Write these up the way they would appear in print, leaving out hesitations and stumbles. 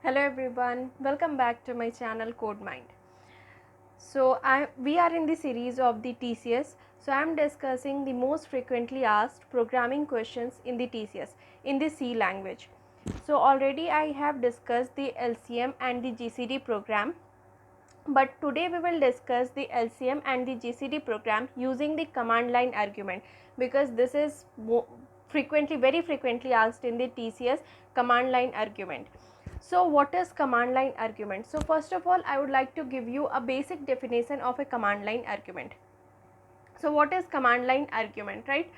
Hello everyone, welcome back to my channel Code Mind. We are in the series of the TCS. So I am discussing the most frequently asked programming questions in the TCS in the C language. So already I have discussed the LCM and the GCD program, but today we will discuss the LCM and the GCD program using the command line argument, because this is very frequently asked in the TCS command line argument. So what is command line argument? So first of all, I would like to give you a basic definition of a command line argument. So what is command line argument, right?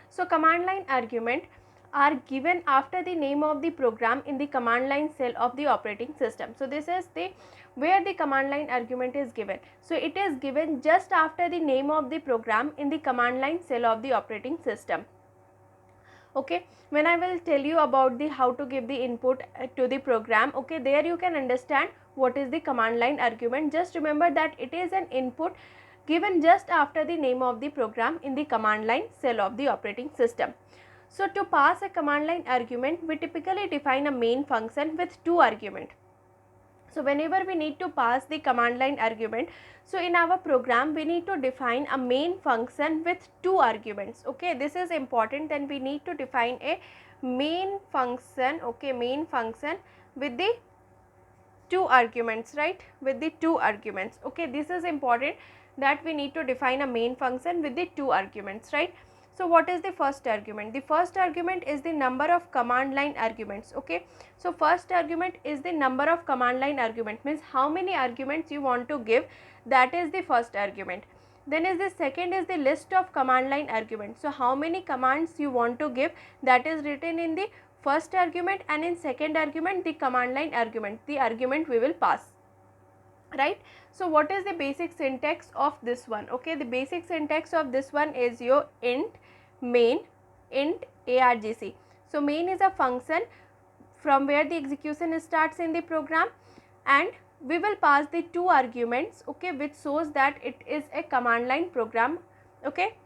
So command line argument are given after the name of the program in the command line cell of the operating system. So this is the where the command line argument is given. So it is given just after the name of the program in the command line cell of the operating system. Okay, when I will tell you about the how to give the input to the program, okay, there you can understand what is the command line argument. Just remember that it is an input given just after the name of the program in the command line cell of the operating system. So to pass a command line argument, we typically define a main function with two arguments. So whenever we need to pass the command line argument, so in our program we need to define a main function with two arguments. Okay, this is important, and we need to define a main function, okay, main function with the two arguments, right, with the two arguments. Okay, this is important that we need to define a main function with the two arguments, right. So what is the first argument? The first argument is the number of command line arguments. Okay, so first argument is the number of command line argument, means how many arguments you want to give, that is the first argument. Then is the second is the list of command line arguments. So how many commands you want to give, that is written in the first argument, and in second argument the command line argument, the argument we will pass, right. So what is the basic syntax of this one? Okay, the basic syntax of this one is your int main int argc. So main is a function from where the execution starts in the program, and we will pass the two arguments, okay, which shows that it is a command line program. Okay,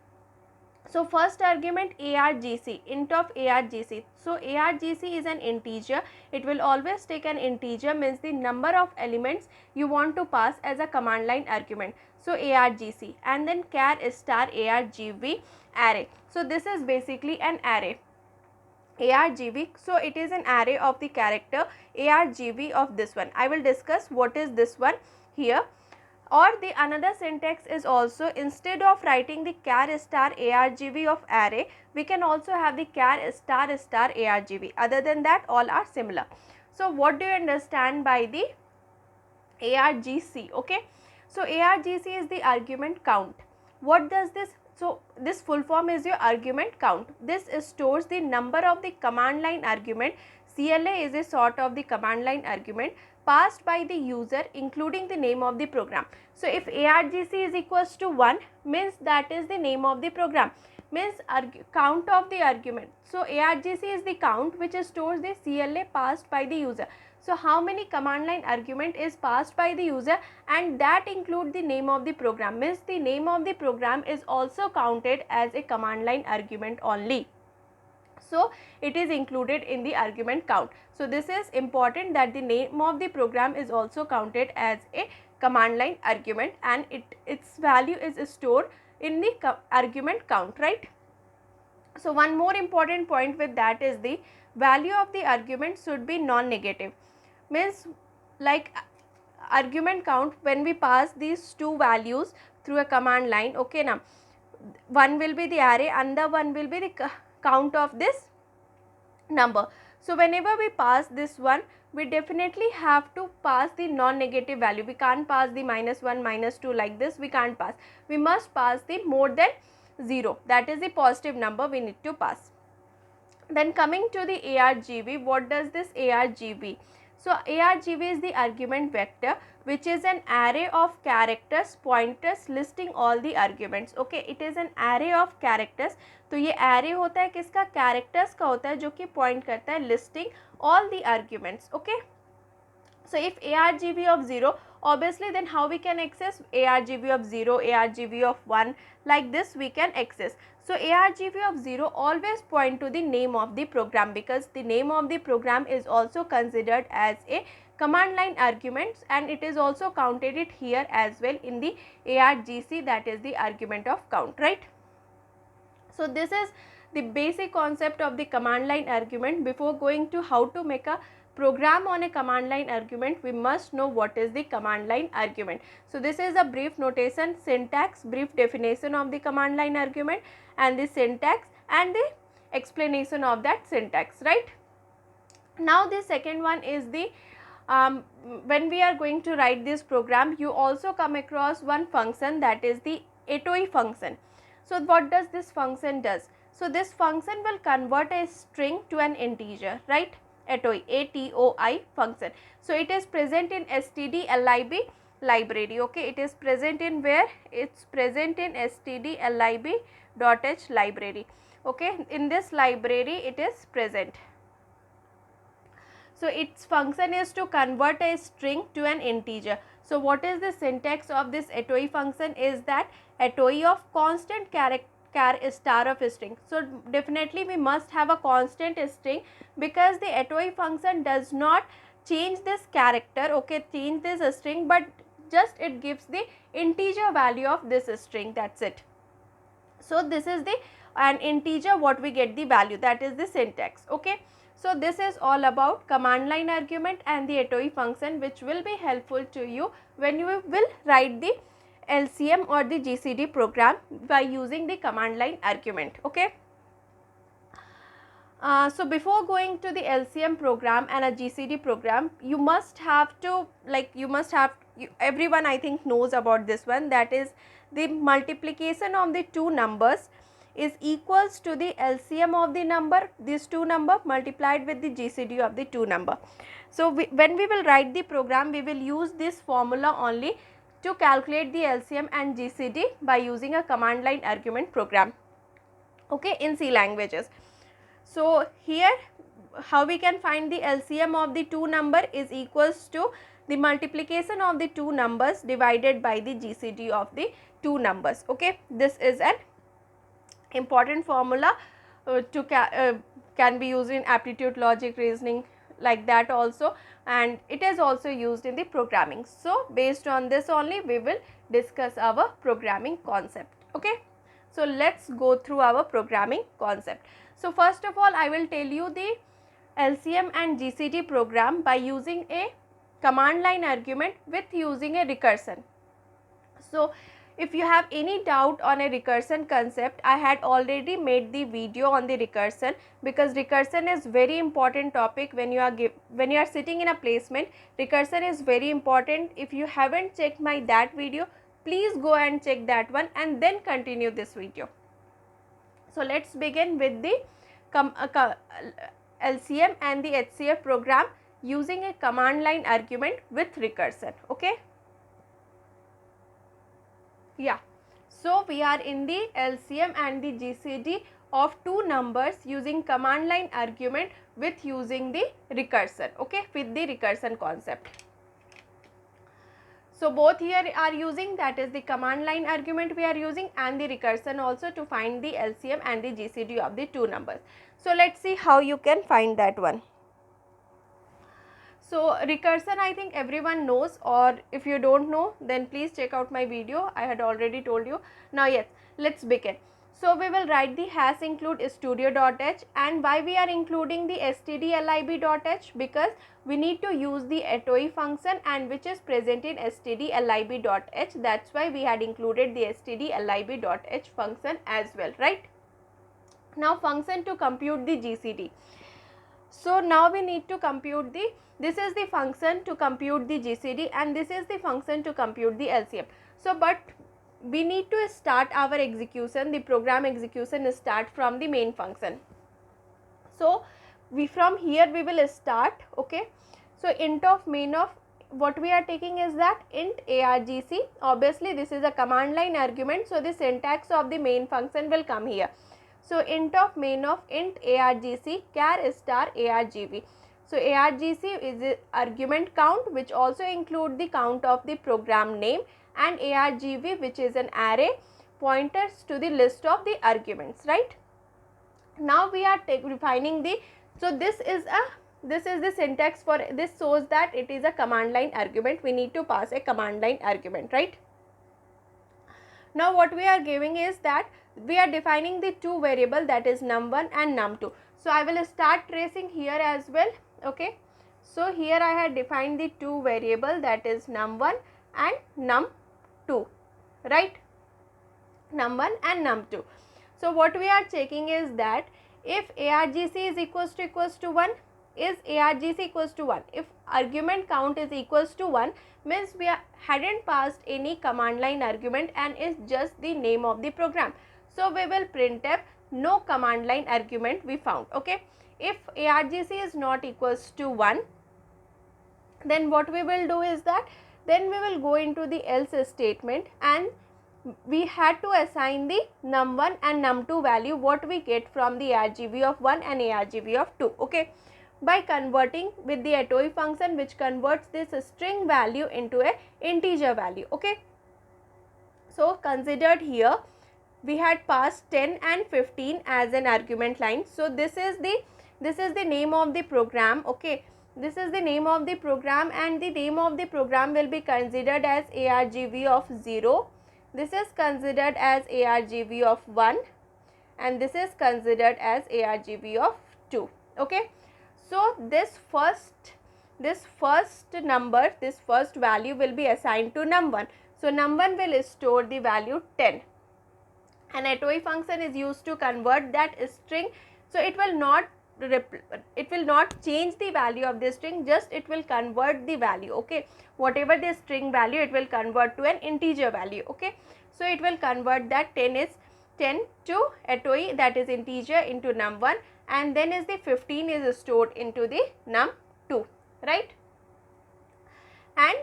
so first argument argc, int of argc. So argc is an integer, it will always take an integer, means the number of elements you want to pass as a command line argument. So argc, and then char star argv array. So this is basically an array argv. So it is an array of the character argv of this one. I will discuss what is this one here. Or the another syntax is also, instead of writing the char star argv of array, we can also have the char star star argv. Other than that, all are similar. So what do you understand by the argc? Okay, so argc is the argument count. What does this? So this full form is your argument count. This stores the number of the command line argument. CLA is a sort of the command line argument passed by the user, including the name of the program. So if argc is equals to 1, means that is the name of the program, means count of the argument. So argc is the count which stores the CLA passed by the user. So how many command line argument is passed by the user, and that include the name of the program, means the name of the program is also counted as a command line argument only. So it is included in the argument count. So this is important, that the name of the program is also counted as a command line argument, and its value is stored in the argument count, right. So one more important point with that is the value of the argument should be non-negative, means like argument count, when we pass these two values through a command line, okay, now one will be the array, another one will be the count of this number. So whenever we pass this one, we definitely have to pass the non-negative value. We can't pass the -1 -2 like this, we can't pass. We must pass the more than 0, that is the positive number we need to pass. Then coming to the argv, what does this argv? So argv is the argument vector, which is an array of characters pointers listing all the arguments. Okay, it is an array of characters. तो ये array होता है किसका? characters का होता है, जो कि point करता है listing all the arguments. Okay, so if argv of 0, obviously then how we can access ARGV of 0, ARGV of 1, like this we can access. So ARGV of 0 always point to the name of the program, because the name of the program is also considered as a command line arguments, and it is also counted it here as well in the ARGC, that is the argument of count, right. So this is the basic concept of the command line argument. Before going to how to make a program on a command line argument, we must know what is the command line argument. So this is a brief notation, syntax, brief definition of the command line argument, and the syntax and the explanation of that syntax, right. Now the second one is the when we are going to write this program, you also come across one function, that is the atoi function. So what does this function does? So this function will convert a string to an integer, right. Atoi, ATOI function. So it is present in stdlib library, okay. It is present in where? It's present in stdlib.h library, okay. In this library it is present. So its function is to convert a string to an integer. So what is the syntax of this atoi function is that atoi of constant char star of a string. So definitely we must have a constant string, because the atoi function does not change this character, okay, change this string, but just it gives the integer value of this string, that's it. So this is the an integer what we get the value, that is the syntax, okay. So this is all about command line argument and the atoi function, which will be helpful to you when you will write the LCM or the GCD program by using the command line argument, okay. So before going to the LCM program and a GCD program, you must have to, like, everyone I think knows about this one, that is the multiplication of the two numbers is equals to the LCM of the number, these two number multiplied with the GCD of the two number. So when we will write the program, we will use this formula only to calculate the LCM and GCD by using a command line argument program, okay, in C languages. So here how we can find the LCM of the two number is equals to the multiplication of the two numbers divided by the GCD of the two numbers, okay. This is an important formula can be used in aptitude, logic, reasoning, like that also, and it is also used in the programming. So based on this only we will discuss our programming concept, okay. So let's go through our programming concept. So first of all I will tell you the LCM and GCD program by using a command line argument with using a recursion. So if you have any doubt on a recursion concept, I had already made the video on the recursion, because recursion is very important topic when you are sitting in a placement. Recursion is very important. If you haven't checked my that video, please go and check that one and then continue this video. So let's begin with the LCM and the HCF program using a command line argument with recursion, okay. Yeah, so we are in the LCM and the GCD of two numbers using command line argument with using the recursion, okay, with the recursion concept. So both here are using, that is the command line argument we are using, and the recursion also to find the LCM and the GCD of the two numbers. So let's see how you can find that one. So recursion I think everyone knows, or if you don't know then please check out my video, I had already told you. Now yes, let's begin. So we will write the hash include studio.h, and why we are including the stdlib.h, because we need to use the atoi function and which is present in stdlib.h, that's why we had included the stdlib.h function as well, right. Now function to compute the GCD. So now we need to compute the, this is the function to compute the GCD and this is the function to compute the LCM. So but we need to start our execution, the program execution start from the main function. So we from here we will start, okay. So int of main of, what we are taking is that int argc, obviously this is a command line argument, so the syntax of the main function will come here. So int of main of int argc char star argv. So ARGC is the argument count, which also include the count of the program name, and ARGV, which is an array pointers to the list of the arguments, right. Now we are defining the, so this is the syntax for this, shows that it is a command line argument. We need to pass a command line argument, right. Now what we are giving is that we are defining the two variable, that is num1 and num2. So I will start tracing here as well, okay. So here I had defined the two variable, that is num1 and num2, right, num1 and num2. So what we are checking is that if ARGC is equals to 1, is ARGC equals to 1. If argument count is equals to 1, means we hadn't passed any command line argument and is just the name of the program. So we will printf no command line argument we found, okay. If ARGC is not equals to 1, then what we will do is that then we will go into the else statement, and we had to assign the num1 and num2 value what we get from the ARGV of 1 and ARGV of 2, okay, by converting with the atoi function, which converts this string value into a integer value, okay. So considered here we had passed 10 and 15 as an argument line. So this is the name of the program, okay. This is the name of the program, and the name of the program will be considered as ARGV of 0. This is considered as ARGV of 1, and this is considered as ARGV of 2, okay. So this first number, this first value will be assigned to num1. So num1 will store the value 10. An atoi function is used to convert that string, so it will not change the value of this string, just it will convert the value, okay. Whatever the string value, it will convert to an integer value, okay. So it will convert that 10 to atoi, that is integer, into num1, and then is the 15 is stored into the num2, right. And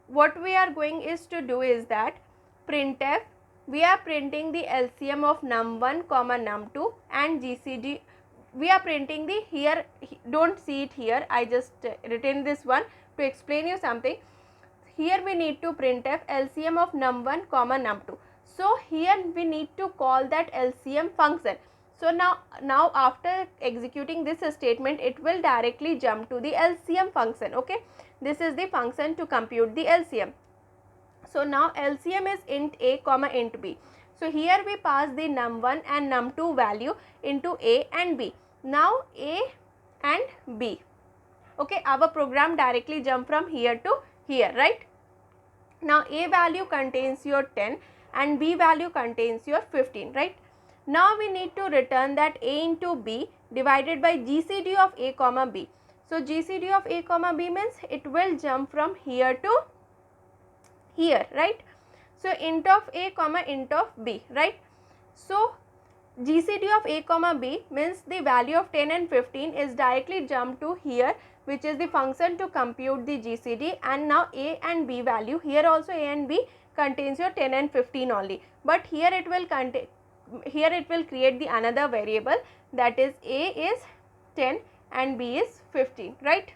what we are going is to do is that printf, we are printing the LCM of num1 comma num2 and GCD. We are printing the, here don't see it here, I just written this one to explain you something. Here we need to printf LCM of num1 comma num2. So here we need to call that LCM function. So now after executing this statement, it will directly jump to the LCM function, okay. This is the function to compute the LCM. So now LCM is int a comma int b. So here we pass the num1 and num2 value into a and b. Now a and b, okay, our program directly jump from here to here, right. Now a value contains your 10 and b value contains your 15, right. Now we need to return that a into b divided by GCD of a comma b. So GCD of a comma b means it will jump from here to here, right. So int of a comma int of b, right. So GCD of a comma b means the value of 10 and 15 is directly jumped to here, which is the function to compute the GCD, and now a and b value, here also a and b contains your 10 and 15 only, but here it will contain, here it will create the another variable, that is a is 10 and b is 15, right.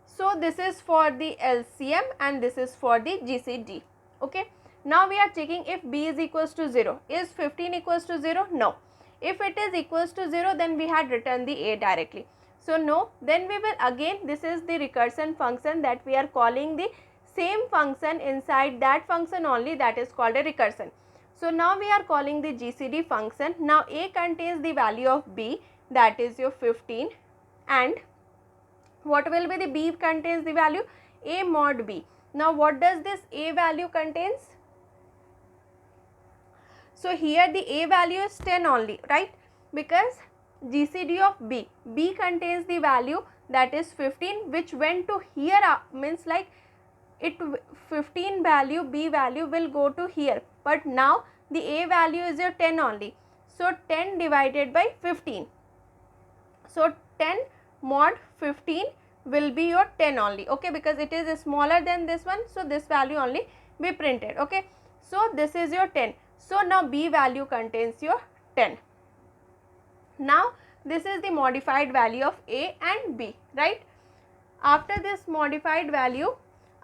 So this is for the LCM and this is for the GCD, okay. Now we are checking if b is equals to 0. Is 15 equals to 0? No. If it is equals to 0, then we had written the a directly. So no, then we will again, this is the recursion function that we are calling the same function inside that function only, that is called a recursion. So now we are calling the GCD function. Now a contains the value of b, that is your 15, and what will be the b contains the value a mod b. Now what does this a value contains? So here the a value is 10 only, right, because GCD of b contains the value that is 15, which went to here, means like it 15 value, b value will go to here, but now the a value is your 10 only. So 10 divided by 15. So 10 mod 15 will be your 10 only, okay, because it is smaller than this one, so this value only be printed, okay. So this is your 10. So now b value contains your 10. Now this is the modified value of A and B, right? After this modified value,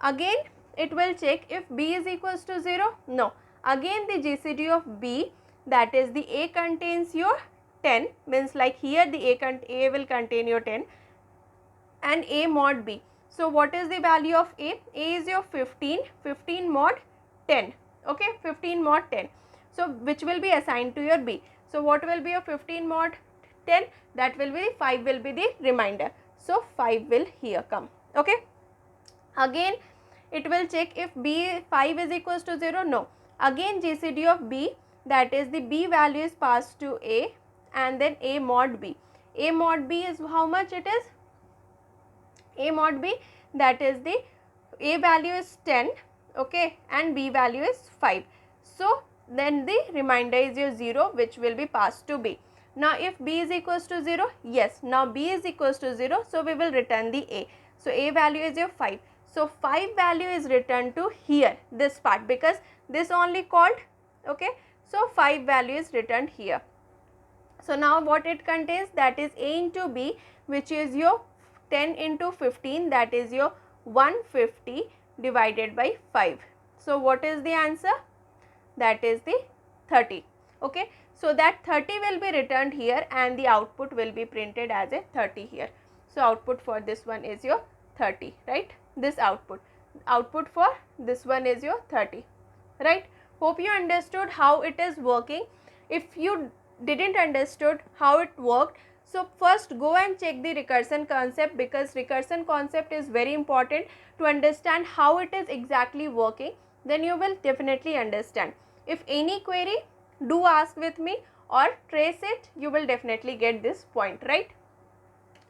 again it will check if B is equals to 0, no, again the GCD of B, that is the A contains your 10, means like here the A will contain your 10 and A mod B. So what is the value of A? A is your 15, 15 mod 10, okay, 15 mod 10. So which will be assigned to your B. So what will be your 15 mod 10? That will be 5 will be the remainder. So 5 will here come, okay. Again it will check if B 5 is equals to 0, no. Again GCD of B, that is the B value is passed to A and then A mod B. A mod B is how much it is? A mod B, that is the A value is 10, okay, and B value is 5. So then the remainder is your 0, which will be passed to B. Now if B is equals to 0, yes, now B is equals to 0, so we will return the A. So A value is your 5. So 5 value is returned to here, this part, because this only called, okay. So 5 value is returned here. So now what it contains, that is A into B, which is your 10 into 15, that is your 150 divided by 5. So what is the answer? That is the 30, okay. So that 30 will be returned here and the output will be printed as a 30 here. So output for this one is your 30, right? This output for this one is your 30, right? Hope you understood how it is working. If you didn't understood how it worked, so first go and check the recursion concept, because recursion concept is very important to understand how it is exactly working. Then you will definitely understand. If any query, do ask with me or trace it, you will definitely get this point, right?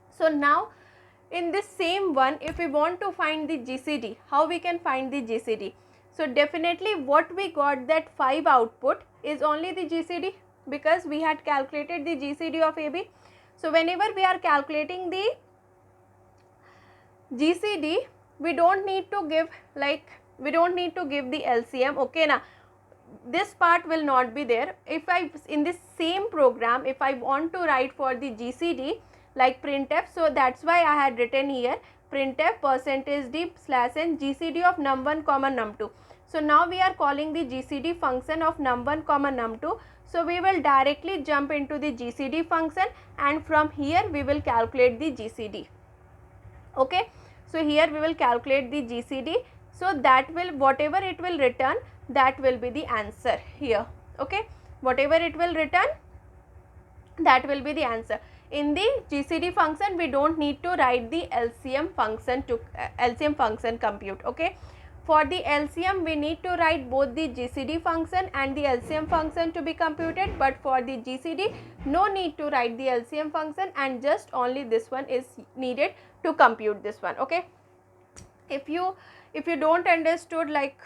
So now in this same one, if we want to find the GCD, how we can find the GCD? So definitely what we got, that 5 output is only the GCD, because we had calculated the GCD of AB. So whenever we are calculating the GCD, we don't need to give the LCM, okay na. This part will not be there. If I, in this same program, if I want to write for the GCD like printf, so that's why I had written here printf %d/n GCD of num1 comma num2. So now we are calling the GCD function of num1 comma num2. So we will directly jump into the GCD function and from here we will calculate the GCD, okay. So here we will calculate the GCD. So that will, whatever it will return, that will be the answer here, okay. Whatever it will return, that will be the answer. In the GCD function, we don't need to write the LCM function to LCM function compute, okay. For the LCM, we need to write both the GCD function and the LCM function to be computed, but for the GCD, no need to write the LCM function and just only this one is needed to compute this one, okay. If you don't understood like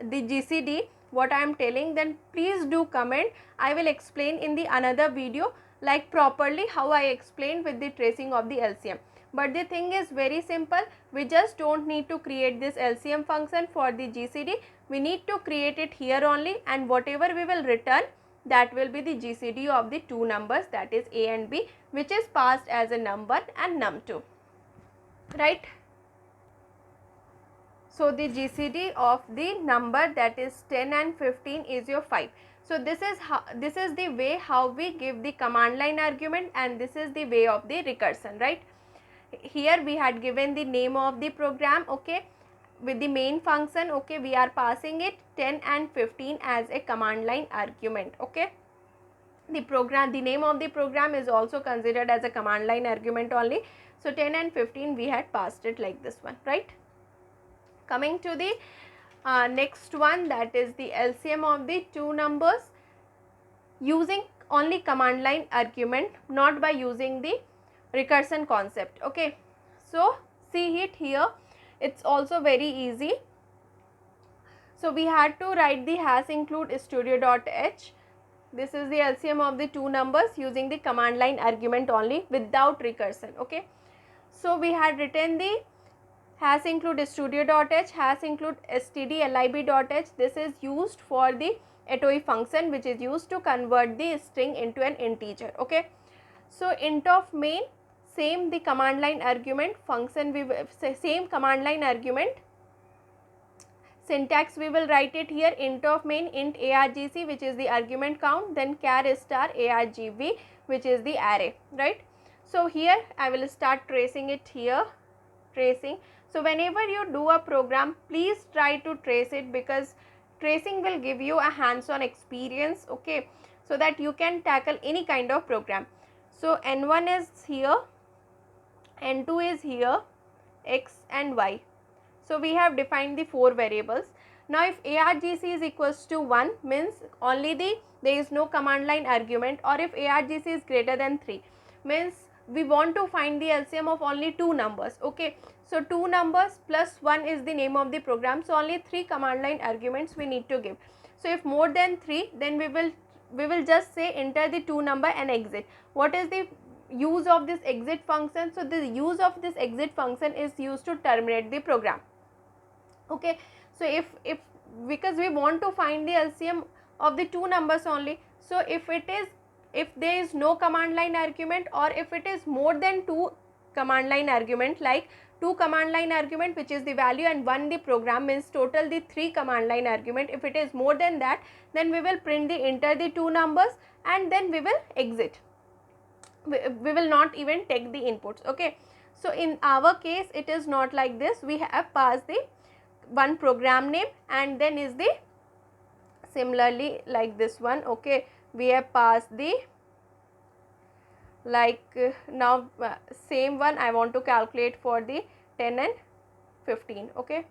the GCD, what I am telling, then please do comment. I will explain in the another video like properly how I explained with the tracing of the LCM. But the thing is very simple, we just don't need to create this LCM function for the GCD, we need to create it here only, and whatever we will return, that will be the GCD of the two numbers, that is A and B, which is passed as a num1 and num2, right. So the GCD of the number, that is 10 and 15 is your 5. So this is the way how we give the command line argument, and this is the way of the recursion, right. Here we had given the name of the program, okay, with the main function, okay, we are passing it 10 and 15 as a command line argument, okay. The name of the program is also considered as a command line argument only. So 10 and 15 we had passed it like this one, right. Coming to the next one, that is the LCM of the two numbers using only command line argument, not by using the recursion concept, okay. So see it here, it's also very easy. So we had to write the hash include studio.h. This is the LCM of the two numbers using the command line argument only without recursion, okay. So we had written the hash include studio.h, hash include stdlib.h. This is used for the atoi function, which is used to convert the string into an integer, okay. So int of main, same the command line argument, function we will same command line argument, syntax we will write it here, int of main int argc, which is the argument count, then char star argv, which is the array, right. So here I will start tracing it here, tracing. So whenever you do a program, please try to trace it, because tracing will give you a hands-on experience, okay, so that you can tackle any kind of program. So n1 is here, n2 is here, x and y. So we have defined the 4 variables. Now if argc is equals to 1, means only there is no command line argument, or if argc is greater than 3, means we want to find the LCM of only 2 numbers, okay. So 2 numbers plus 1 is the name of the program, so only 3 command line arguments we need to give. So if more than 3, then we will just say enter the 2 number and exit. What is the use of this exit function? So the use of this exit function is used to terminate the program, okay. So if because we want to find the LCM of the 2 numbers only, so if there is no command line argument, or if it is more than 2 command line argument, like 2 command line argument which is the value and 1 the program, means total the 3 command line argument. If it is more than that, then we will print the enter the 2 numbers and then we will exit. We will not even take the inputs, okay. So in our case it is not like this. We have passed the one program name, and then is the similarly like this one, okay, we have passed the now same one I want to calculate for the 10 and 15, okay.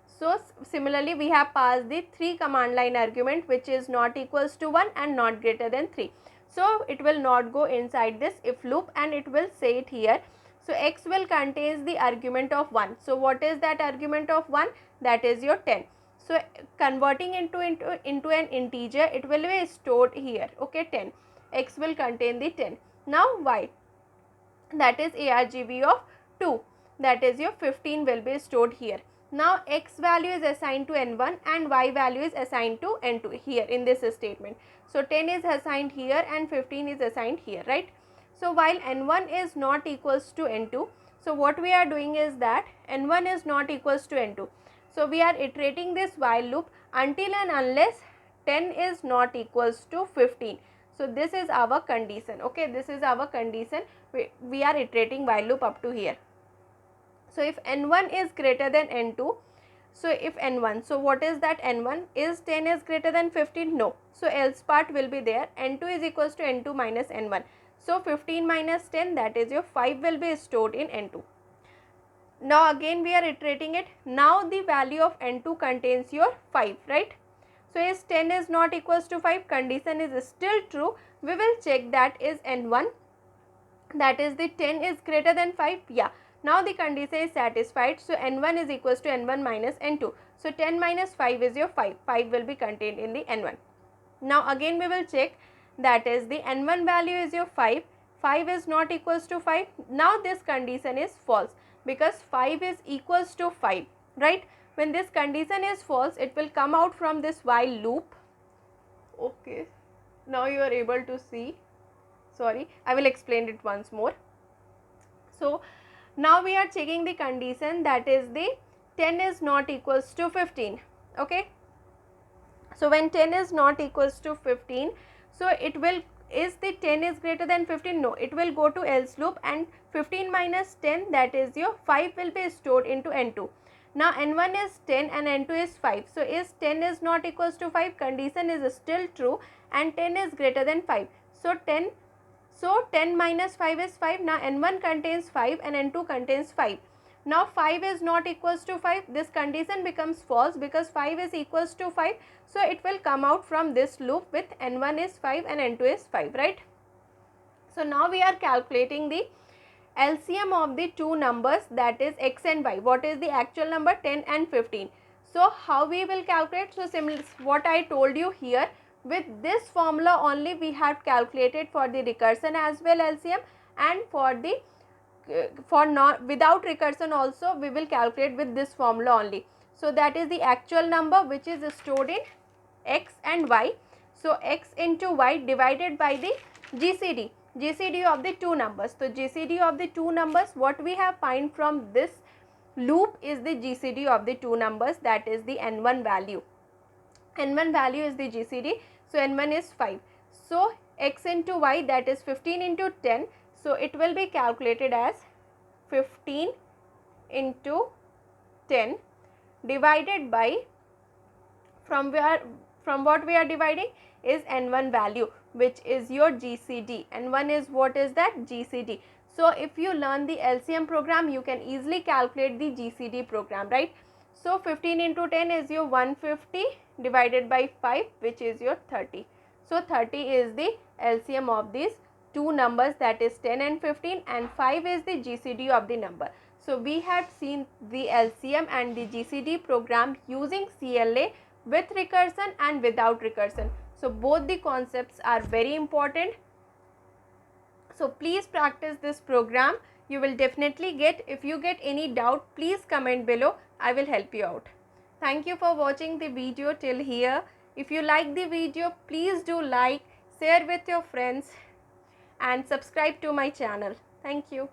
So similarly we have passed the 3 command line argument, which is not equals to 1 and not greater than 3. So it will not go inside this if loop, and it will say it here. So x will contains the argument of 1. So what is that argument of 1? That is your 10. So converting into an integer, it will be stored here, okay, 10. X will contain the 10. Now y, that is argv of 2, that is your 15 will be stored here. Now x value is assigned to n1 and y value is assigned to n2 here in this statement. So 10 is assigned here and 15 is assigned here, right. So while n1 is not equals to n2, so what we are doing is that n1 is not equals to n2. So we are iterating this while loop until and unless 10 is not equals to 15. So this is our condition, okay, this is our condition. We are iterating while loop up to here. So if n1 is greater than n2, so if n1, so what is that n1? Is 10 is greater than 15? No. So else part will be there. n2 is equals to n2 minus n1. So 15 minus 10, that is your 5 will be stored in n2. Now again we are iterating it. Now the value of n2 contains your 5, right. So is 10 is not equals to 5, condition is still true. We will check that is n1, that is the 10 is greater than 5, yeah. Now the condition is satisfied. So n1 is equals to n1 minus n2. So 10 minus 5 is your 5. 5 will be contained in the n1. Now again we will check, that is the n1 value is your 5. 5 is not equals to 5. Now this condition is false, because 5 is equals to 5, right. When this condition is false, it will come out from this while loop, okay. Now you are able to see, sorry, I will explain it once more. So now we are checking the condition, that is the 10 is not equals to 15, okay. So when 10 is not equals to 15, so it will, is the 10 is greater than 15? No, it will go to else loop, and 15 minus 10, that is your 5 will be stored into n2. Now n1 is 10 and n2 is 5. So is 10 is not equals to 5, condition is still true, and 10 is greater than 5. So 10 minus 5 is 5. Now n1 contains 5 and n2 contains 5. Now 5 is not equals to 5. This condition becomes false, because 5 is equals to 5. So it will come out from this loop with n1 is 5 and n2 is 5, right. So now we are calculating the LCM of the two numbers, that is x and y. What is the actual number? 10 and 15. So how we will calculate? So similar what I told you here, with this formula only we have calculated for the recursion as well LCM, and for the without recursion also we will calculate with this formula only. So that is the actual number which is stored in x and y. So x into y divided by the GCD. GCD of the two numbers. So GCD of the two numbers, what we have find from this loop is the GCD of the two numbers, that is the n1 value. n1 value is the GCD, so n1 is 5. So x into y, that is 15 into 10, so it will be calculated as 15 into 10 divided by, from what we are dividing is n1 value, which is your GCD. n1 is, what is that? GCD. So if you learn the LCM program, you can easily calculate the GCD program, right? So 15 into 10 is your 150 divided by 5, which is your 30. So 30 is the LCM of these two numbers, that is 10 and 15, and 5 is the GCD of the number. So we had seen the LCM and the GCD program using CLA with recursion and without recursion. So both the concepts are very important. So please practice this program. You will definitely get. If you get any doubt, please comment below. I will help you out. Thank you for watching the video till here. If you like the video, please do like, share with your friends and subscribe to my channel. Thank you.